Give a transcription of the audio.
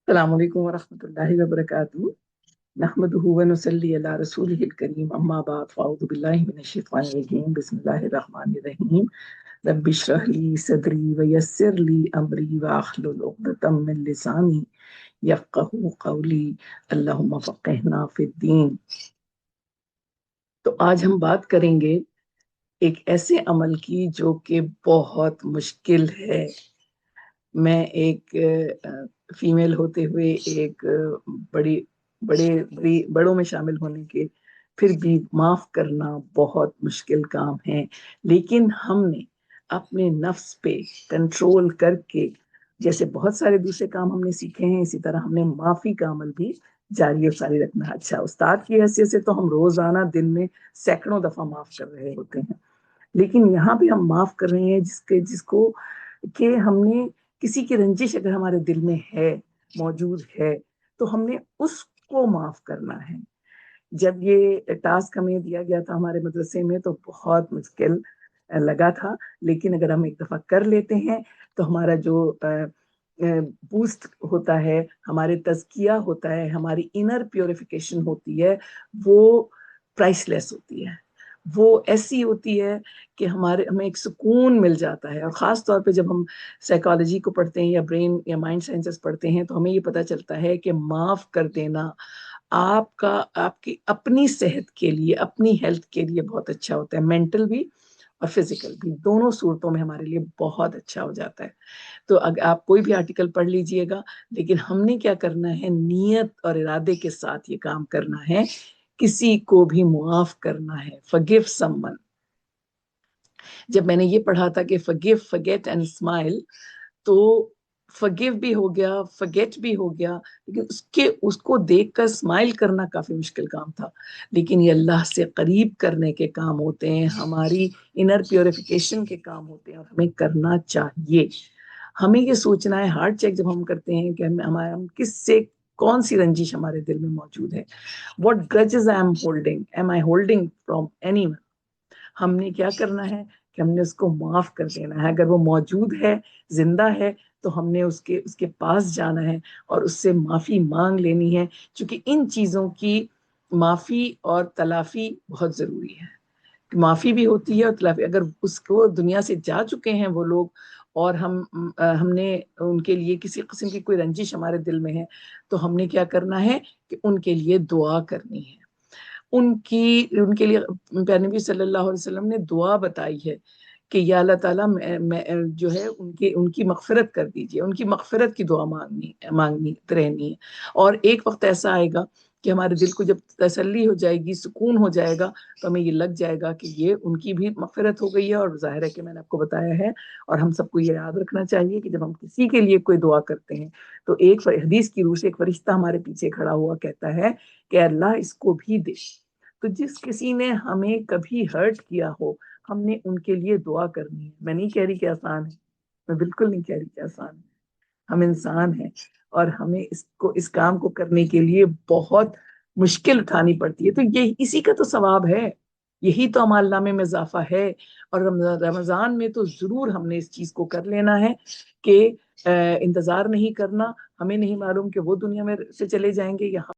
अस्सलामु अलैकुम वरहमतुल्लाहि वबरकातुहू। नहमदुहु व नुसल्ली अला रसूलिहिल करीम, अम्मा बाद, फ़अऊज़ु बिल्लाहि मिनश शैतानिर रजीम, बिस्मिल्लाहिर रहमानिर रहीम। रब्बि इश्रह ली सदरी व यस्सिर ली अमरी वाहलुल उक़दतम मिन लिसानी यफ़क़हू क़ौली। अल्लाहुम्मा फ़क़्हिना फ़िद्दीन। तो आज हम बात करेंगे एक ऐसे अमल की जो कि बहुत मुश्किल है। मैं एक फीमेल होते हुए एक बड़ी बड़ों में शामिल होने के फिर भी माफ करना बहुत मुश्किल काम है, लेकिन हमने अपने नफ्स पे कंट्रोल करके, जैसे बहुत सारे दूसरे काम हमने सीखे हैं, इसी तरह हमने माफी का अमल भी जारी और सारी रखना। अच्छा, उस्ताद की हैसियत से तो हम रोजाना दिन में सैकड़ों दफा माफ कर रहे होते हैं, लेकिन यहाँ भी हम माफ कर रहे हैं जिसको कि हमने किसी की रंजिश अगर हमारे दिल में है, मौजूद है, तो हमने उसको माफ करना है। जब ये टास्क हमें दिया गया था हमारे मदरसे में तो बहुत मुश्किल लगा था, लेकिन अगर हम एक दफा कर लेते हैं तो हमारा जो बूस्ट होता है, हमारे तज़किया होता है, हमारी इनर प्योरिफिकेशन होती है, वो प्राइसलेस होती है। वो ऐसी होती है कि हमें एक सुकून मिल जाता है। और ख़ास तौर पे जब हम साइकोलॉजी को पढ़ते हैं या ब्रेन या माइंड साइंसेस पढ़ते हैं, तो हमें ये पता चलता है कि माफ़ कर देना आपका आपकी अपनी सेहत के लिए, अपनी हेल्थ के लिए बहुत अच्छा होता है। मेंटल भी और फिजिकल भी, दोनों सूरतों में हमारे लिए बहुत अच्छा हो जाता है। तो अगर आप कोई भी आर्टिकल पढ़ लीजिएगा, लेकिन हमने क्या करना है, नियत और इरादे के साथ ये काम करना है, किसी को भी मुआफ करना है। Forgive someone. जब मैंने ये पढ़ा था कि फॉरगिव, फॉरगेट एंड स्माइल, तो फॉरगिव भी हो गया, फॉरगेट भी हो गया, लेकिन उसको देखकर स्माइल करना काफी मुश्किल काम था। लेकिन ये अल्लाह से करीब करने के काम होते हैं, हमारी इनर प्योरिफिकेशन के काम होते हैं, और हमें करना चाहिए। हमें ये सोचना है, हार्ट चेक जब हम करते हैं कि हम किससे, कौन सी रंजिश हमारे दिल में मौजूद है। What grudges I am holding, am I holding from anyone. हमने क्या करना है कि हमने उसको माफ कर देना है। अगर वो मौजूद है, जिंदा है, तो हमने उसके उसके पास जाना है और उससे माफी मांग लेनी है, क्योंकि इन चीजों की माफी और तलाफी बहुत जरूरी है। माफी भी होती है और तलाफी। अगर उसको दुनिया से जा चुके हैं वो लोग, और हमने उनके लिए किसी किस्म की कोई रंजिश हमारे दिल में है, तो हमने क्या करना है कि उनके लिए दुआ करनी है। उनके लिए प्यारे नबी सल्लल्लाहु अलैहि वसल्लम ने दुआ बताई है कि या अल्लाह ताला मैं जो है उनकी मगफिरत कर दीजिए, उनकी मगफिरत की दुआ मांगनी मांगनी रहनी है। और एक वक्त ऐसा आएगा कि हमारे दिल को जब तसल्ली हो जाएगी, सुकून हो जाएगा, तो हमें ये लग जाएगा कि ये उनकी भी मगफिरत हो गई है। और जाहिर है कि मैंने आपको बताया है, और हम सबको ये याद रखना चाहिए कि जब हम किसी के लिए कोई दुआ करते हैं, तो एक हदीस की रूह से एक फरिश्ता हमारे पीछे खड़ा हुआ कहता है कि अल्लाह इसको भी दे। तो जिस किसी ने हमें कभी हर्ट किया हो, हमने उनके लिए दुआ करनी है। मैं नहीं कह रही कि आसान है, मैं बिल्कुल नहीं कह रही कि आसान है। हम इंसान हैं, और हमें इस काम को करने के लिए बहुत मुश्किल उठानी पड़ती है। तो ये इसी का तो सवाब है, यही तो अमाल नामे में इजाफा है। और रमजान में तो जरूर हमने इस चीज को कर लेना है कि इंतजार नहीं करना। हमें नहीं मालूम कि वो दुनिया में से चले जाएंगे, यहाँ